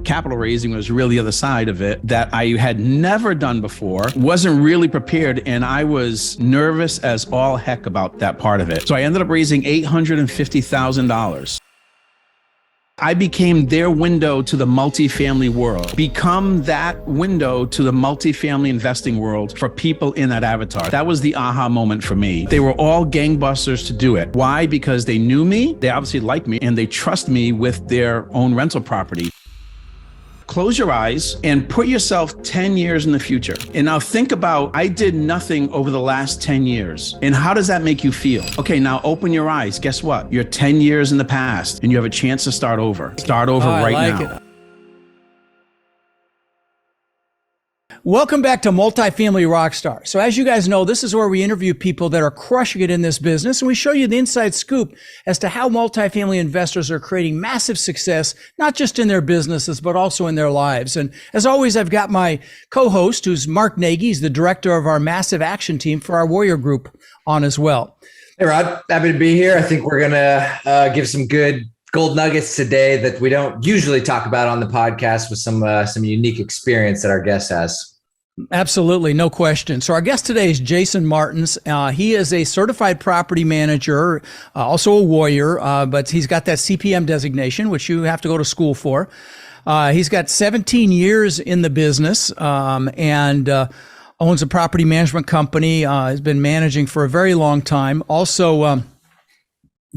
Capital raising was really the other side of it that I had never done before, wasn't really prepared, and I was nervous as all heck about that part of it. So I ended up raising $850,000. I became their window to the multifamily world, become that window to the multifamily investing world for people in that avatar. That was the aha moment for me. They were all gangbusters to do it. Why? Because they knew me, they obviously liked me, and they trust me with their own rental property. Close your eyes and put yourself 10 years in the future. And now think about, I did nothing over the last 10 years. And how does that make you feel? Okay, now open your eyes. Guess what? You're 10 years in the past and you have a chance to start over. Start over right now. Welcome back to Multifamily Rockstar. So as you guys know, this is where we interview people that are crushing it in this business, and we show you the inside scoop as to how multifamily investors are creating massive success, not just in their businesses, but also in their lives. And as always, I've got my co-host, who's Mark Nagy. He's the director of our massive action team for our Warrior Group on as well. Hey, Rod, happy to be here. I think we're going to give some good gold nuggets today that we don't usually talk about on the podcast, with some unique experience that our guest has. Absolutely, no question. So our guest today is Jason Martins. He is a certified property manager, also a warrior, but he's got that CPM designation, which you have to go to school for. He's got 17 years in the business and owns a property management company. Has been managing for a very long time. Also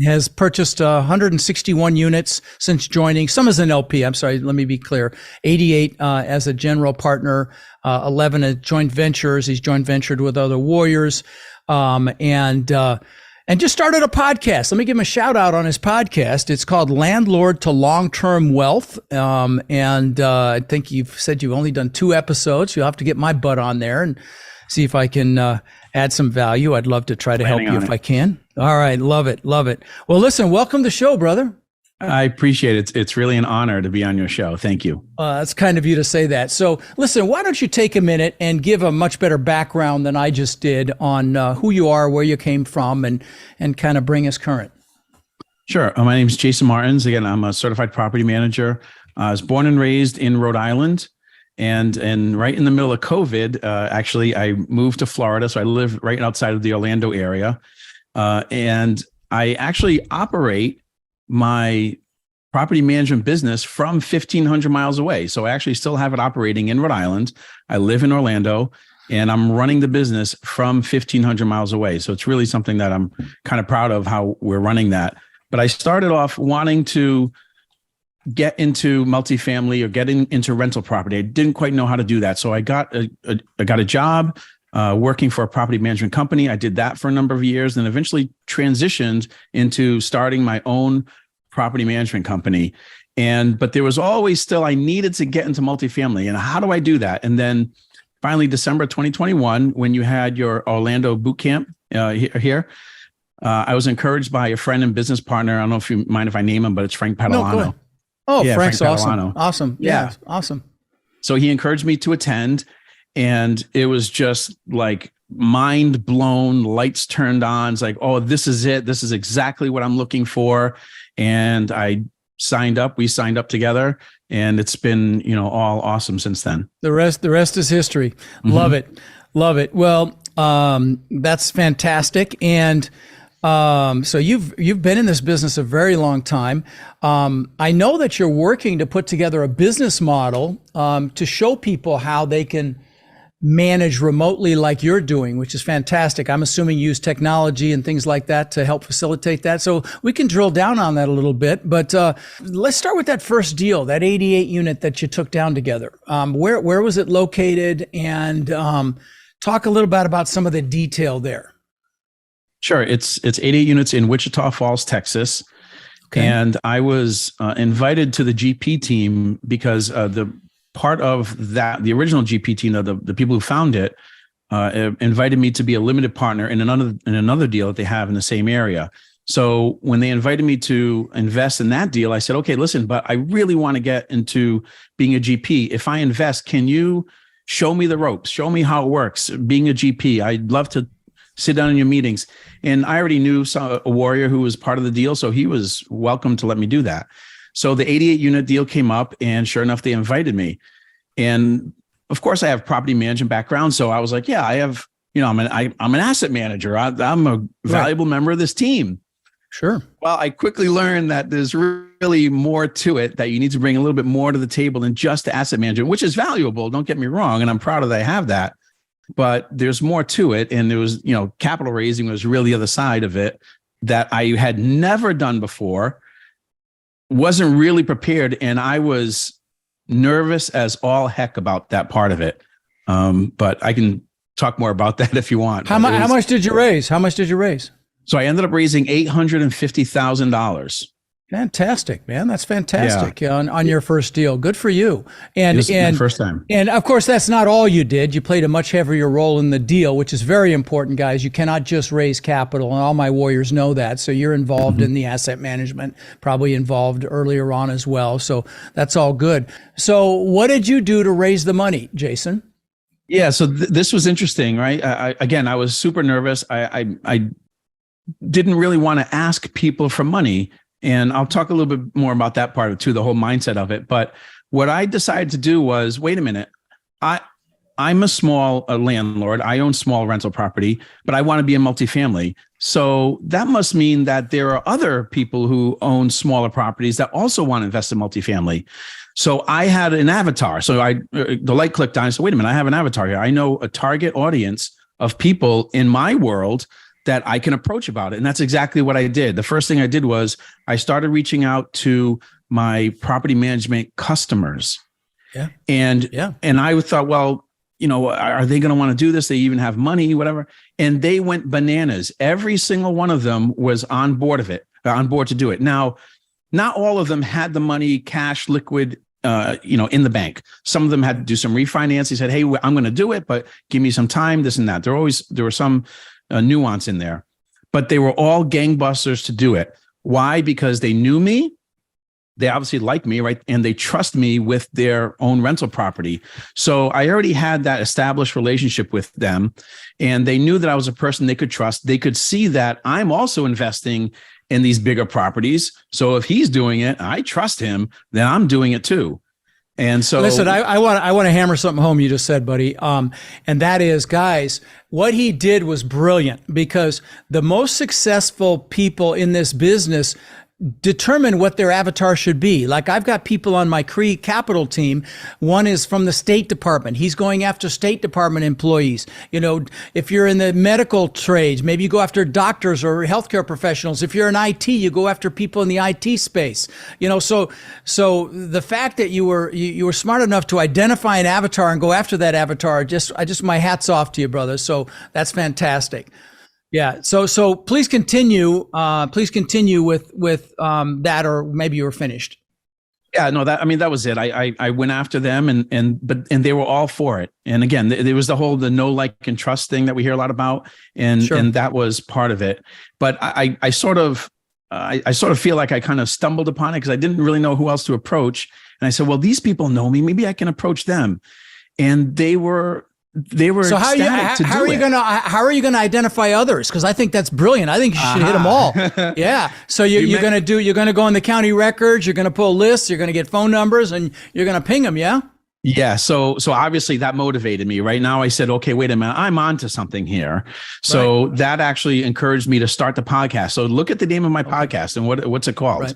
has purchased 161 units since joining, some as an LP. I'm sorry, let me be clear. 88 as a general partner, 11 as joint ventures. He's joint ventured with other warriors, and just started a podcast. Let me give him a shout out on his podcast. It's called Landlord to Long-Term Wealth. I think you've said you've only done 2 episodes. You'll have to get my butt on there and see if I can add some value. I'd love to try to help you if I can. All right. Love it. Love it. Well, listen, welcome to the show, brother. I appreciate it. It's really an honor to be on your show. Thank you. That's kind of you to say that. So listen, why don't you take a minute and give a much better background than I just did on who you are, where you came from, and kind of bring us current. Sure. My name is Jason Martins. Again, I'm a certified property manager. I was born and raised in Rhode Island. And right in the middle of COVID, actually, I moved to Florida. So I live right outside of the Orlando area. And I actually operate my property management business from 1,500 miles away. So I actually still have it operating in Rhode Island. I live in Orlando, and I'm running the business from 1,500 miles away. So it's really something that I'm kind of proud of how we're running that. But I started off wanting to get into multifamily or get into rental property. I didn't quite know how to do that. So I got a job working for a property management company. I did that for a number of years, and eventually transitioned into starting my own property management company. But there was always still, I needed to get into multifamily. And how do I do that? And then finally, December 2021, when you had your Orlando Bootcamp here, I was encouraged by a friend and business partner. I don't know if you mind if I name him, but it's Frank Padalano. No, go ahead. Oh, yeah, Frank's awesome. Padalano. Awesome. Yeah, awesome. So he encouraged me to attend, and it was just like mind blown, lights turned on. It's like, oh, this is it. This is exactly what I'm looking for. And I signed up. We signed up together, and it's been, all awesome since then. The rest is history. Mm-hmm. Love it. Well, that's fantastic. And so you've been in this business a very long time. I know that you're working to put together a business model to show people how they can manage remotely like you're doing, which is fantastic. I'm assuming you use technology and things like that to help facilitate that. So we can drill down on that a little bit, but let's start with that first deal, that 88 unit that you took down together. Where was it located? And talk a little bit about some of the detail there. Sure. It's 88 units in Wichita Falls, Texas. Okay. And I was invited to the GP team because the part of that, the original GP team, the people who found it, invited me to be a limited partner in another deal that they have in the same area. So when they invited me to invest in that deal, I said, okay, listen, but I really want to get into being a GP. If I invest, can you show me the ropes? Show me how it works being a GP. I'd love to sit down in your meetings. And I already knew a warrior who was part of the deal, so he was welcome to let me do that. So the 88 unit deal came up, and sure enough, they invited me. And of course, I have property management background. So I was like, yeah, I have, I'm an asset manager. I'm a valuable member of this team. Sure. Well, I quickly learned that there's really more to it, that you need to bring a little bit more to the table than just asset management, which is valuable. Don't get me wrong. And I'm proud that I have that. But there's more to it. And there was, capital raising was really the other side of it that I had never done before, wasn't really prepared. And I was nervous as all heck about that part of it. But I can talk more about that if you want. How much did you raise? How much did you raise? So I ended up raising $850,000. Fantastic, man. That's fantastic on your first deal. Good for you. And This is my first time. And of course, that's not all you did. You played a much heavier role in the deal, which is very important, guys. You cannot just raise capital, and all my warriors know that. So you're involved in the asset management, probably involved earlier on as well. So that's all good. So what did you do to raise the money, Jason? Yeah, so this was interesting, right? I was super nervous. I didn't really want to ask people for money. And I'll talk a little bit more about that part of it too, the whole mindset of it. But what I decided to do was, wait a minute, I'm a small landlord. I own small rental property, but I want to be a multifamily. So that must mean that there are other people who own smaller properties that also want to invest in multifamily. So I had an avatar. So the light clicked on. I said, wait a minute, I have an avatar here. I know a target audience of people in my world that I can approach about it. And that's exactly what I did. The first thing I did was I started reaching out to my property management customers. Yeah. And I thought, well, are they going to want to do this? They even have money, whatever. And they went bananas. Every single one of them was on board to do it. Now, not all of them had the money, cash, liquid, in the bank. Some of them had to do some refinance. They said, hey, I'm going to do it, but give me some time, this and that. There were some nuance in there, but they were all gangbusters to do it. Why? Because they knew me. They obviously like me, right? And they trust me with their own rental property. So I already had that established relationship with them, and they knew that I was a person they could trust. They could see that I'm also investing in these bigger properties. So if he's doing it, I trust him, then I'm doing it too. And so listen, I want to hammer something home you just said, buddy. And that is, guys, what he did was brilliant, because the most successful people in this business determine what their avatar should be. Like, I've got people on my CRE Capital team. One is from the State Department. He's going after State Department employees. If you're in the medical trades, maybe you go after doctors or healthcare professionals. If you're in IT, you go after people in the IT space. So the fact that you were smart enough to identify an avatar and go after that avatar, my hat's off to you, brother. So that's fantastic. Yeah. So please continue. Please continue with that, or maybe you were finished. Yeah. No. That was it. I went after them, and they were all for it. And again, there was the know, like, and trust thing that we hear a lot about, and that was part of it. But I sort of feel like I kind of stumbled upon it because I didn't really know who else to approach. And I said, well, these people know me. Maybe I can approach them. And they were. So how are you gonna identify others? Because I think that's brilliant. I think you should hit them all. Yeah. So you're gonna go in the county records. You're gonna pull lists. You're gonna get phone numbers, and you're gonna ping them. Yeah. Yeah. So obviously that motivated me. Right now, I said, okay, wait a minute, I'm onto something here. So that actually encouraged me to start the podcast. So look at the name of my podcast and what's it called? Right.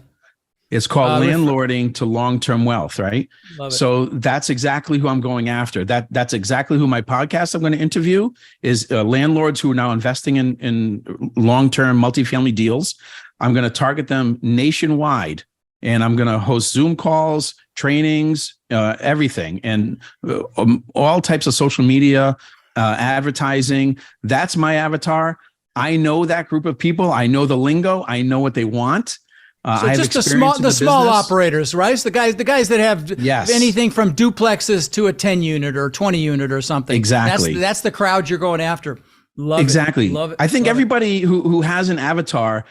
It's called Landlording to Long-Term Wealth, right? So that's exactly who I'm going after. That's exactly who my podcast I'm going to interview is landlords who are now investing in long-term multifamily deals. I'm going to target them nationwide, and I'm going to host Zoom calls, trainings, everything, and all types of social media, advertising. That's my avatar. I know that group of people. I know the lingo. I know what they want. So just the small operators, right? It's the guys that have anything from duplexes to a 10 unit or 20 unit or something. Exactly. That's the crowd you're going after. Love it. I think everybody who has an avatar,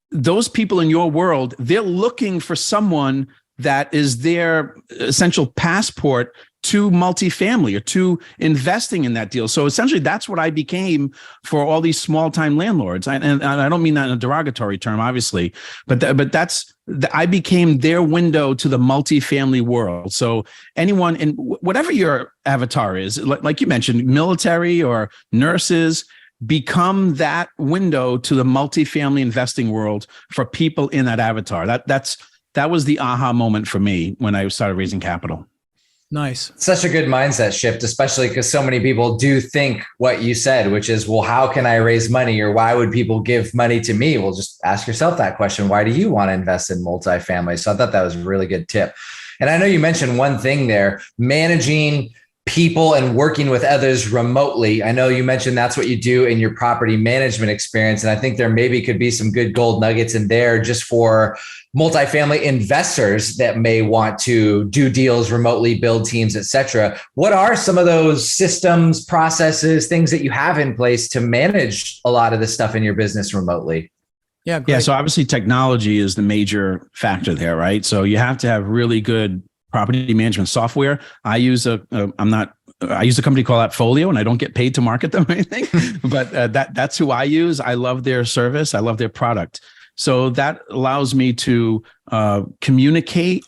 those people in your world, they're looking for someone that is their essential passport to multifamily or to investing in that deal. So essentially, that's what I became for all these small-time landlords. And I don't mean that in a derogatory term, obviously, but I became their window to the multifamily world. So anyone, in whatever your avatar is, like you mentioned, military or nurses, become that window to the multifamily investing world for people in that avatar. That was the aha moment for me when I started raising capital. Nice. Such a good mindset shift, especially because so many people do think what you said, which is, well, how can I raise money, or why would people give money to me? Well, just ask yourself that question. Why do you want to invest in multifamily? So I thought that was a really good tip. And I know you mentioned one thing there, managing people and working with others remotely. I know you mentioned that's what you do in your property management experience. And I think there maybe could be some good gold nuggets in there just for multifamily investors that may want to do deals remotely, build teams, et cetera. What are some of those systems, processes, things that you have in place to manage a lot of this stuff in your business remotely? Yeah. Great. Yeah. So obviously technology is the major factor there, right? So you have to have really good property management software. I use a company called Appfolio, and I don't get paid to market them or anything, but that's who I use. I love their service. I love their product. So that allows me to communicate,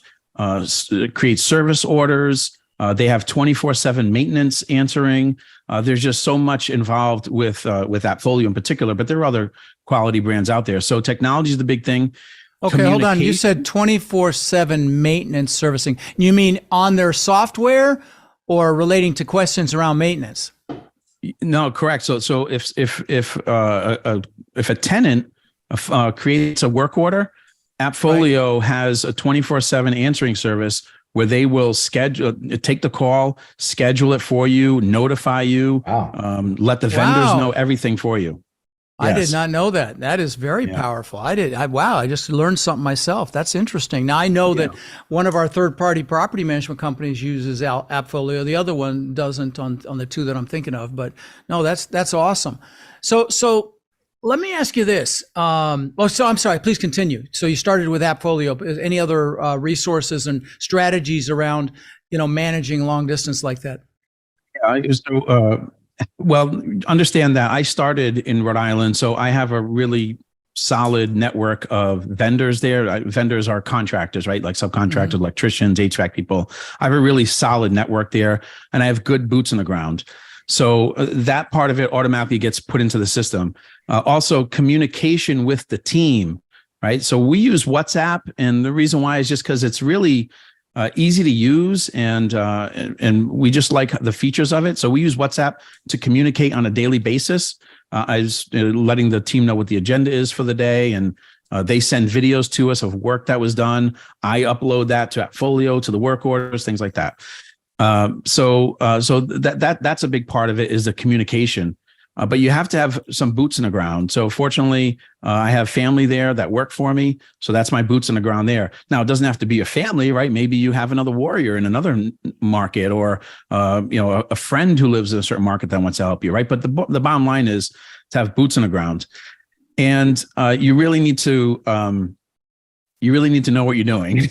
create service orders. They have 24/7 maintenance answering. There's just so much involved with Appfolio in particular, but there are other quality brands out there. So technology is the big thing. Okay, hold on. You said 24/7 maintenance servicing. You mean on their software or relating to questions around maintenance? No, correct. So if a tenant creates a work order, Appfolio has a 24/7 answering service where they will take the call, schedule it for you, notify you, let the vendors know everything for you. I did not know that. That is very powerful. I just learned something myself. That's interesting. Now I know that one of our third-party property management companies uses Appfolio. The other one doesn't on the two that I'm thinking of, but no, that's awesome. So let me ask you this. I'm sorry, please continue. So you started with Appfolio. Any other resources and strategies around, managing long distance like that? Yeah, well, understand that I started in Rhode Island, so I have a really solid network of vendors there. Vendors are contractors, right? Like subcontractors, electricians, HVAC people. I have a really solid network there, and I have good boots on the ground. So that part of it automatically gets put into the system. Also, communication with the team, right? So we use WhatsApp, and the reason why is just because it's really easy to use, and we just like the features of it. So we use WhatsApp to communicate on a daily basis. I was letting the team know what the agenda is for the day, and they send videos to us of work that was done. I upload that to Appfolio, to the work orders, things like that. So that's a big part of it, is the communication. But you have to have some boots in the ground. So fortunately, I have family there that work for me. So that's my boots in the ground there. Now, it doesn't have to be a family, right? Maybe you have another warrior in another market, or a friend who lives in a certain market that wants to help you, right? But the bottom line is to have boots on the ground, and you really need to know what you're doing.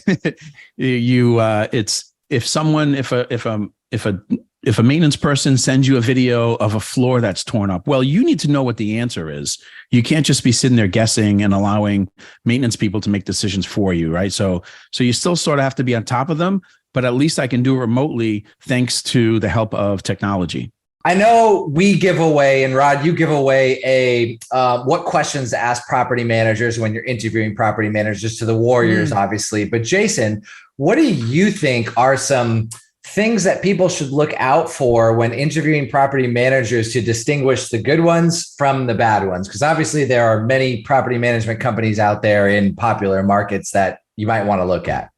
If a maintenance person sends you a video of a floor that's torn up, well, you need to know what the answer is. You can't just be sitting there guessing and allowing maintenance people to make decisions for you, right? So you still sort of have to be on top of them, but at least I can do it remotely thanks to the help of technology. I know we give away, and Rod, you give away what questions to ask property managers when you're interviewing property managers to the warriors, obviously. But Jason, what do you think are some things that people should look out for when interviewing property managers to distinguish the good ones from the bad ones? Because obviously there are many property management companies out there in popular markets that you might want to look at.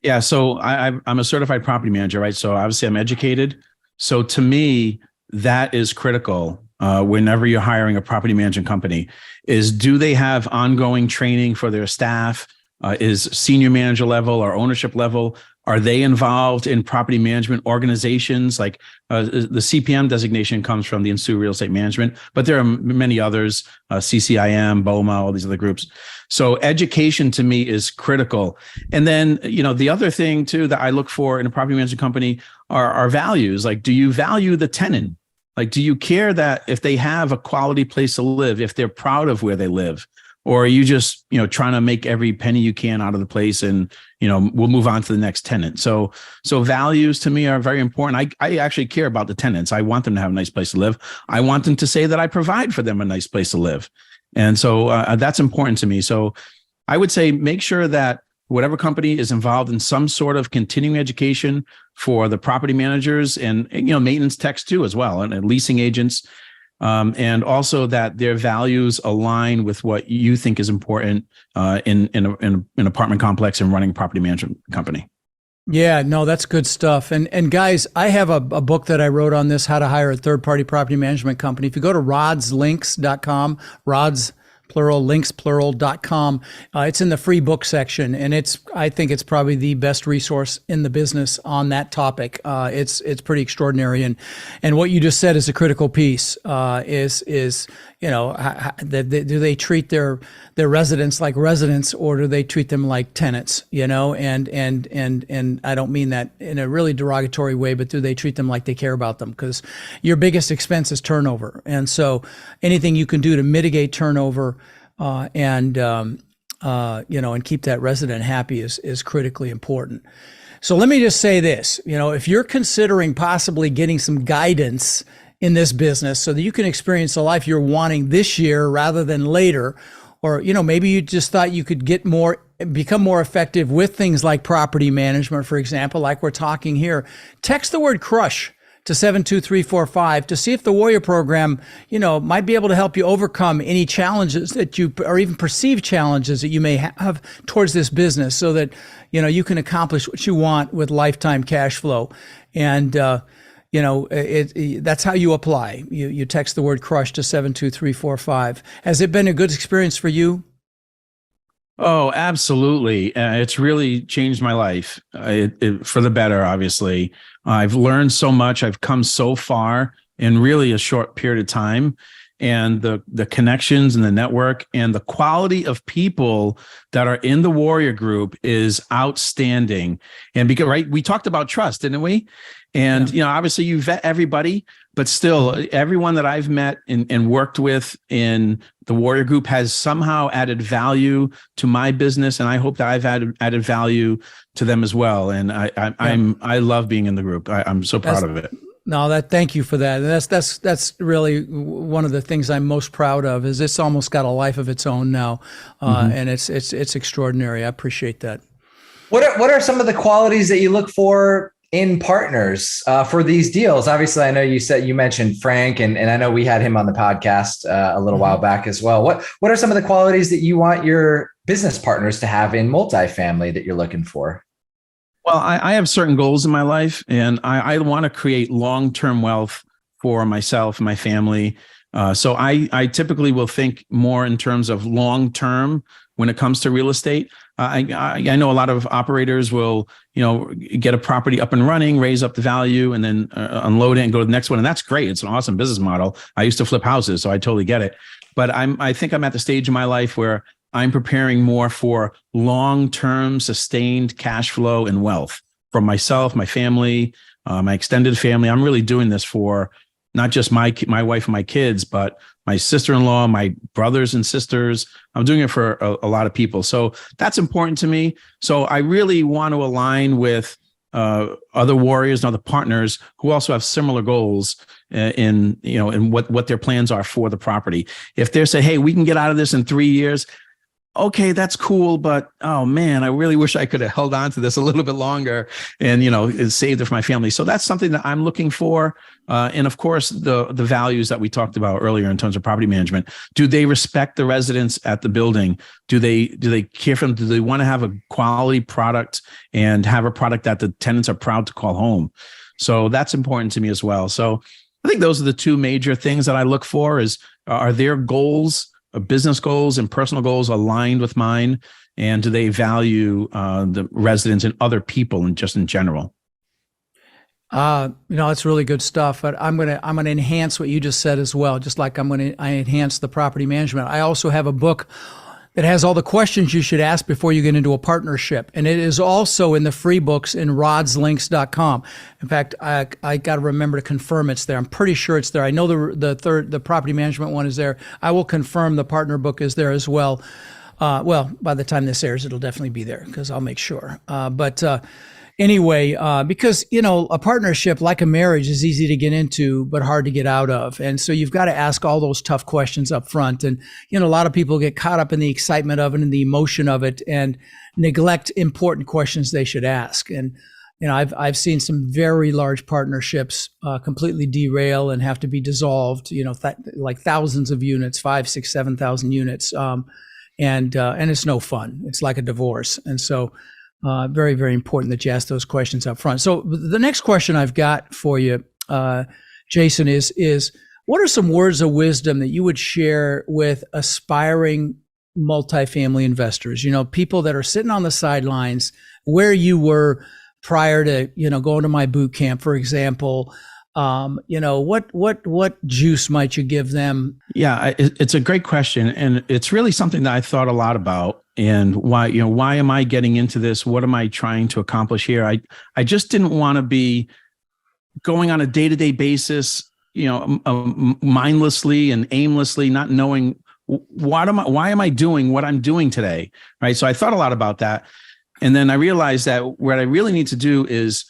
Yeah, so I'm a certified property manager, right? So obviously I'm educated. So to me, that is critical whenever you're hiring a property management company, is do they have ongoing training for their staff? Is senior manager level or ownership level, Are they involved in property management organizations? Like the CPM designation comes from the Institute of Real Estate Management, but there are many others, CCIM, BOMA, all these other groups. So education to me is critical. And then, the other thing too that I look for in a property management company are values. Like, do you value the tenant? Like, do you care that if they have a quality place to live, if they're proud of where they live? Or are you just, trying to make every penny you can out of the place and, we'll move on to the next tenant. So values to me are very important. I actually care about the tenants. I want them to have a nice place to live. I want them to say that I provide for them a nice place to live. And so that's important to me. So I would say make sure that whatever company is involved in some sort of continuing education for the property managers and maintenance techs too as well, and leasing agents. And also that their values align with what you think is important in an apartment complex and running a property management company. Yeah, no, that's good stuff. And guys, I have a book that I wrote on this, how to hire a third-party property management company. If you go to rodslinks.com, rods plural, links plural.com. It's in the free book section, and I think it's probably the best resource in the business on that topic. It's pretty extraordinary, and what you just said is a critical piece. Do they treat their residents like residents, or do they treat them like tenants? And I don't mean that in a really derogatory way, but do they treat them like they care about them? Because your biggest expense is turnover, and so anything you can do to mitigate turnover and keep that resident happy is critically important. So let me just say this, if you're considering possibly getting some guidance in this business so that you can experience the life you're wanting this year rather than later, or, maybe you just thought you could become more effective with things like property management, for example, like we're talking here, text the word crush to 72345 to see if the Warrior program, might be able to help you overcome any challenges or even perceived challenges that you may have towards this business, so that, you can accomplish what you want with lifetime cash flow. And, that's how you apply. You text the word crush to 72345. Has it been a good experience for you? Oh, absolutely. It's really changed my life for the better, obviously. I've learned so much. I've come so far in really a short period of time. And the connections and the network and the quality of people that are in the Warrior Group is outstanding. And because, we talked about trust, didn't we? And, obviously you vet everybody, but still everyone that I've met and worked with in the Warrior Group has somehow added value to my business. And I hope that I've added value to them as well. And I love being in the group. I'm so proud of it. No, thank you for that. And that's really one of the things I'm most proud of, is it's almost got a life of its own now. And it's extraordinary. I appreciate that. What are some of the qualities that you look for in partners for these deals? Obviously, I know you mentioned Frank, and I know we had him on the podcast a little while back as well. What are some of the qualities that you want your business partners to have in multifamily that you're looking for? Well, I have certain goals in my life, and I want to create long-term wealth for myself and my family. So I typically will think more in terms of long-term when it comes to real estate. I know a lot of operators will, get a property up and running, raise up the value, and then unload it and go to the next one. And that's great. It's an awesome business model. I used to flip houses, so I totally get it. But I think I'm at the stage in my life where I'm preparing more for long-term sustained cash flow and wealth for myself, my family, my extended family. I'm really doing this for not just my wife and my kids, but my sister-in-law, my brothers and sisters. I'm doing it for a lot of people. So that's important to me. So I really want to align with other warriors and other partners who also have similar goals in what their plans are for the property. If they say, hey, we can get out of this in 3 years, okay, that's cool, but oh man, I really wish I could have held on to this a little bit longer and, saved it for my family. So that's something that I'm looking for. And of course, the values that we talked about earlier in terms of property management. Do they respect the residents at the building? Do they care for them? Do they want to have a quality product and have a product that the tenants are proud to call home? So that's important to me as well. So I think those are the two major things that I look for are their goals business goals and personal goals aligned with mine? And do they value the residents and other people and just in general? It's really good stuff. But I'm gonna enhance what you just said as well. Just like I enhance the property management. I also have a book that has all the questions you should ask before you get into a partnership, and it is also in the free books in rodslinks.com. In fact, I got to remember to confirm it's there. I'm pretty sure it's there. I know the property management one is there. I will confirm the partner book is there as well. Well, by the time this airs, it'll definitely be there because I'll make sure. Anyway, because, a partnership like a marriage is easy to get into, but hard to get out of. And so you've got to ask all those tough questions up front. And, a lot of people get caught up in the excitement of it and the emotion of it and neglect important questions they should ask. And, I've seen some very large partnerships completely derail and have to be dissolved, like thousands of units, 5, 6, 7,000 units. And it's no fun. It's like a divorce. And so, very, very important that you ask those questions up front. So the next question I've got for you, Jason, is what are some words of wisdom that you would share with aspiring multifamily investors? People that are sitting on the sidelines where you were prior to, going to my boot camp, for example. What juice might you give them? Yeah, it's a great question. And it's really something that I thought a lot about. And why am I getting into this? What am I trying to accomplish here? I just didn't want to be going on a day-to-day basis, mindlessly and aimlessly, not knowing why am I doing what I'm doing today, right? So I thought a lot about that. And then I realized that what I really need to do is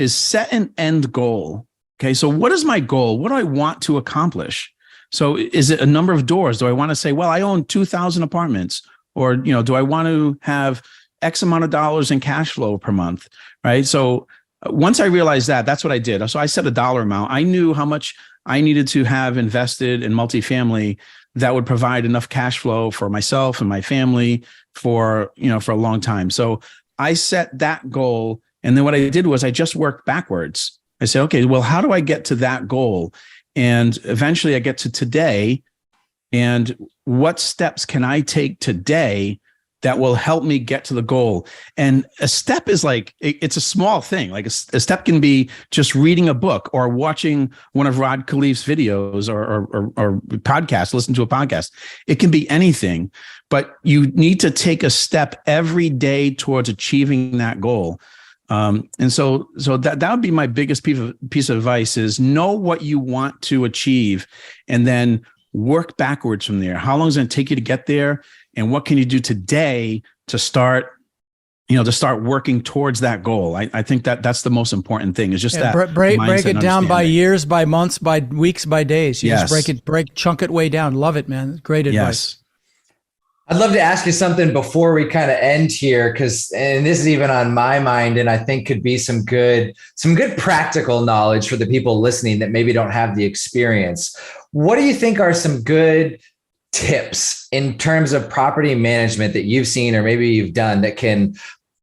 set an end goal. Okay, so what is my goal? What do I want to accomplish? So is it a number of doors? Do I want to say, well, I own 2,000 apartments? Or, do I want to have X amount of dollars in cash flow per month, right? So once I realized that, that's what I did. So I set a dollar amount. I knew how much I needed to have invested in multifamily that would provide enough cash flow for myself and my family for a long time. So I set that goal. And then what I did was I just worked backwards. I said, okay, well, how do I get to that goal? And eventually I get to today. And what steps can I take today that will help me get to the goal? And a step is like, it's a small thing. Like a step can be just reading a book or watching one of Rod Khleif's videos or podcasts, listen to a podcast. It can be anything, but you need to take a step every day towards achieving that goal. And so that would be my biggest piece of advice is know what you want to achieve and then work backwards from there. How long is it going to take you to get there? And what can you do today to start working towards that goal? I think that's the most important thing is just that break it down by years, by months, by weeks, by days. You yes. just chunk it way down. Love it, man. Great advice. Yes. I'd love to ask you something before we kind of end here, and this is even on my mind, and I think could be some good practical knowledge for the people listening that maybe don't have the experience. What do you think are some good tips in terms of property management that you've seen or maybe you've done that can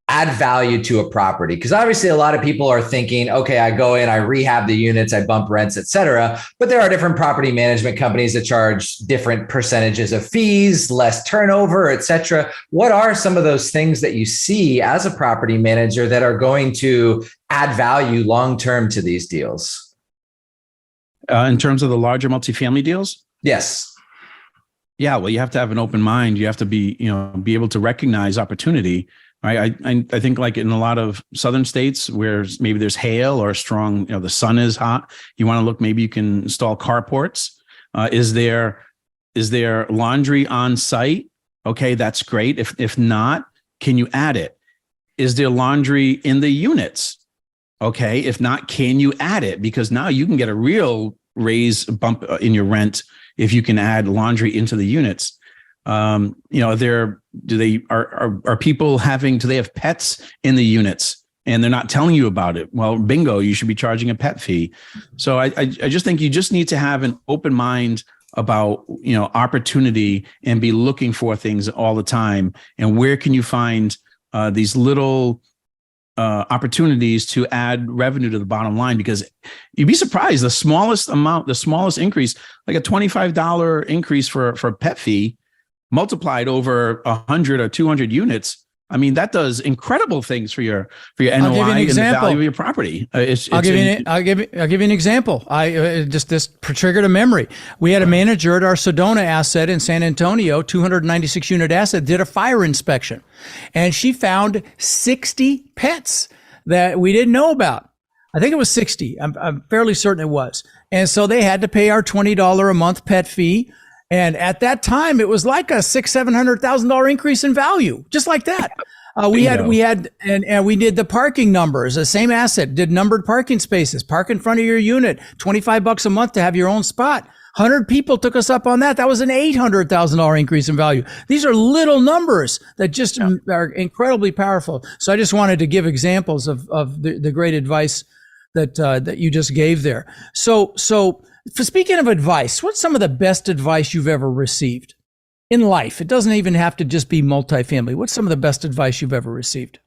add value to a property? Because obviously a lot of people are thinking, okay, I go in, I rehab the units, I bump rents, et cetera. But there are different property management companies that charge different percentages of fees, less turnover, et cetera. What are some of those things that you see as a property manager that are going to add value long-term to these deals? In terms of the larger multifamily deals? Yes. Yeah, well, you have to have an open mind. You have to be able to recognize opportunity. Right. I think like in a lot of southern states where maybe there's hail or strong, the sun is hot, you want to look, maybe you can install carports. Is there laundry on site? Okay, that's great. If not, can you add it? Is there laundry in the units? Okay, if not, can you add it? Because now you can get a real bump in your rent if you can add laundry into the units. Do they have pets in the units and they're not telling you about it? Well, bingo, you should be charging a pet fee. So I just think you just need to have an open mind about, opportunity and be looking for things all the time. And where can you find these little opportunities to add revenue to the bottom line? Because you'd be surprised, the smallest increase, like a $25 increase for a pet fee, multiplied over 100 or 200 units, I mean, that does incredible things for your NOI and the value of your property. I'll give you an example. This triggered a memory. We had a manager at our Sedona asset in San Antonio, 296 unit asset, did a fire inspection, and she found 60 pets that we didn't know about. I think it was 60. I'm fairly certain it was. And so they had to pay our $20 a month pet fee. And at that time, it was like a $600,000-$700,000 increase in value, just like that. We did the parking numbers, the same asset, did numbered parking spaces, park in front of your unit, $25 a month to have your own spot. 100 people took us up on that. That was an $800,000 increase in value. These are little numbers that just are incredibly powerful. So I just wanted to give examples of the great advice that you just gave there. So for speaking of advice, what's some of the best advice you've ever received in life? It doesn't even have to just be multifamily. What's some of the best advice you've ever received?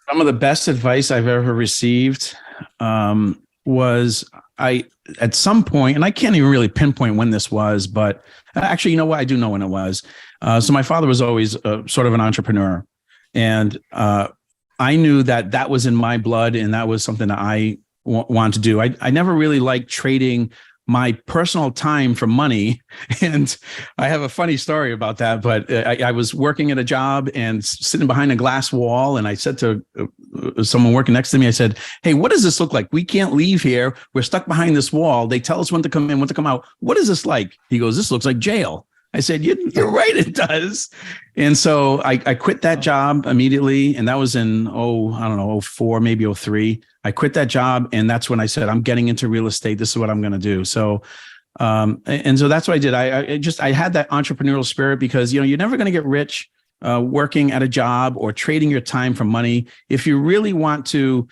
Some of the best advice I've ever received was at some point, and I can't even really pinpoint when this was, but actually, you know what? I do know when it was. So my father was always sort of an entrepreneur, and I knew that was in my blood, and that was something that I want to do. I never really liked trading my personal time for money. And I have a funny story about that, but I was working at a job and sitting behind a glass wall. And I said to someone working next to me, I said, "Hey, what does this look like? We can't leave here. We're stuck behind this wall. They tell us when to come in, when to come out. What is this like?" He goes, "This looks like jail." I said, "You're right, it does." And so I quit that job immediately. And that was in, 04, maybe 03. I quit that job. And that's when I said, I'm getting into real estate. This is what I'm going to do. So, and so that's what I did. I had that entrepreneurial spirit because, you're never going to get rich working at a job or trading your time for money. If you really want to,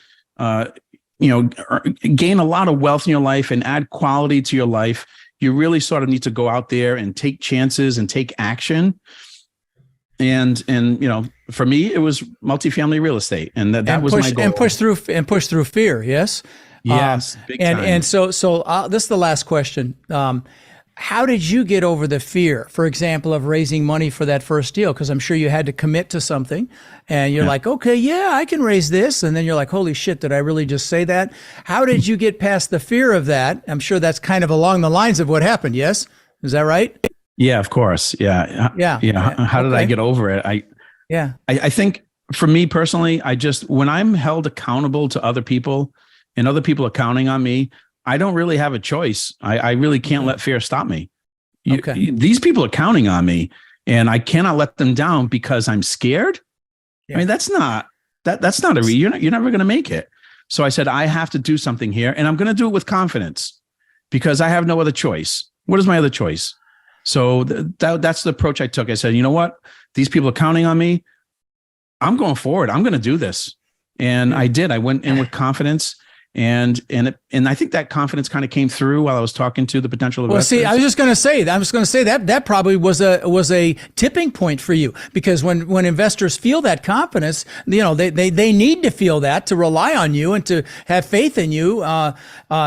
gain a lot of wealth in your life and add quality to your life, you really sort of need to go out there and take chances and take action. And for me, it was multifamily real estate, and that was my goal. And push through fear. Yes. Yes. Big time. And so this is the last question. How did you get over the fear, for example, of raising money for that first deal? Because I'm sure you had to commit to something and you're like, okay, yeah, I can raise this. And then you're like, holy shit, did I really just say that? How did you get past the fear of that? I'm sure that's kind of along the lines of what happened. Yes. Is that right? Yeah, of course. Yeah. How did I get over it? I think for me personally, when I'm held accountable to other people and other people are counting on me, I don't really have a choice. I really can't let fear stop me. These people are counting on me and I cannot let them down because I'm scared. Yeah. I mean, that's not you're never going to make it. So I said, I have to do something here and I'm going to do it with confidence because I have no other choice. What is my other choice? So that's the approach I took. I said, you know what? These people are counting on me. I'm going forward. I'm going to do this. And I did. I went in with confidence. And I think that confidence kind of came through while I was talking to the potential investors. Well, see, I was just going to say that probably was a tipping point for you, because when investors feel that confidence, they need to feel that to rely on you and to have faith in you.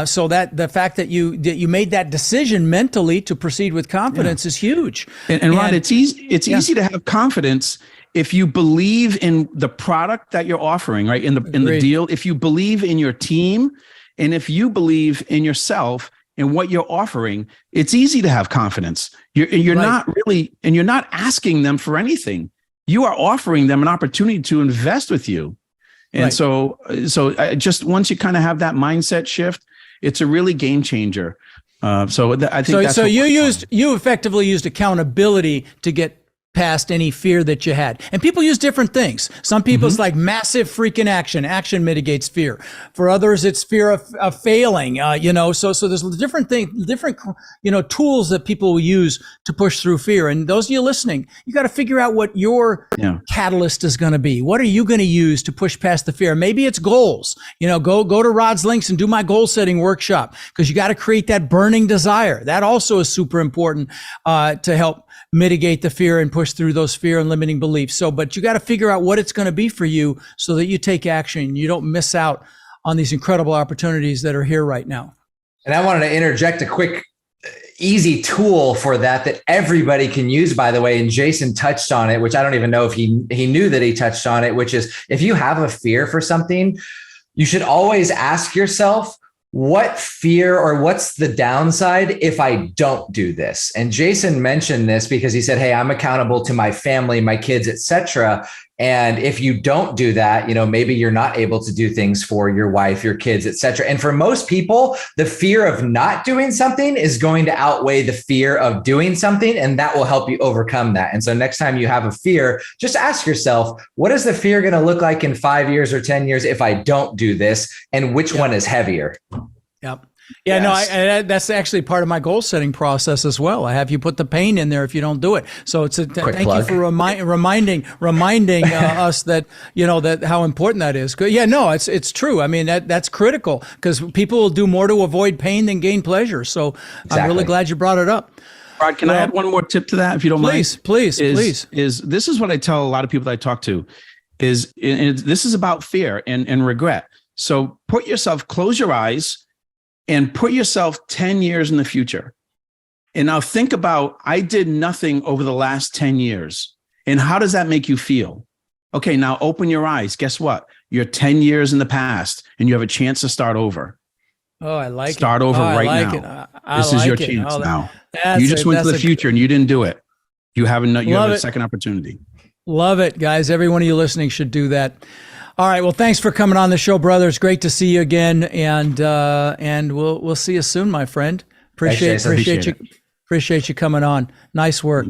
So that the fact that you made that decision mentally to proceed with confidence is huge. And Ron, it's easy to have confidence if you believe in the product that you're offering, right? In the deal, if you believe in your team and if you believe in yourself and what you're offering, it's easy to have confidence. You're not really, and you're not asking them for anything. You are offering them an opportunity to invest with you. And so just once you kind of have that mindset shift, it's a really game changer. I think so you effectively used accountability to get past any fear that you had. And people use different things. Some people it's like massive freaking action. Action mitigates fear. For others, it's fear of failing. So there's different things, different tools that people will use to push through fear. And those of you listening, you got to figure out what your catalyst is going to be. What are you going to use to push past the fear? Maybe it's goals. Go to Rod's links and do my goal setting workshop, because you got to create that burning desire. That also is super important to help mitigate the fear and push through those fear and limiting beliefs. But you got to figure out what it's going to be for you so that you take action. You don't miss out on these incredible opportunities that are here right now. And I wanted to interject a quick, easy tool for that everybody can use, by the way. And Jason touched on it, which I don't even know if he knew that he touched on it, which is if you have a fear for something, you should always ask yourself, what fear or what's the downside if I don't do this? And Jason mentioned this because he said, hey, I'm accountable to my family, my kids, etc. And if you don't do that, maybe you're not able to do things for your wife, your kids, etc. And for most people, the fear of not doing something is going to outweigh the fear of doing something, and that will help you overcome that. And so next time you have a fear, just ask yourself, what is the fear going to look like in 5 years or 10 years if I don't do this? And which one is heavier? Yep. Yeah, Yes. no, that's actually part of my goal setting process as well. I have you put the pain in there if you don't do it. So it's thank you for reminding us that, that how important that is. Yeah, no, it's true. I mean, that's critical because people will do more to avoid pain than gain pleasure. So Exactly. I'm really glad you brought it up. Rod, can I add one more tip to that, if you don't mind? Please. Is this is what I tell a lot of people that I talk to is this is about fear and regret. So close your eyes and put yourself 10 years in the future. And now think about, I did nothing over the last 10 years. And how does that make you feel? Okay, now open your eyes. Guess what? You're 10 years in the past and you have a chance to start over. Oh, I like Start it. over I right like now. It. This is your chance now. You just went to the future and you didn't do it. You have a second opportunity. Love it, guys. Every one of you listening should do that. All right. Well, thanks for coming on the show, brother. It's great to see you again, and we'll see you soon, my friend. Appreciate you coming on. Nice work.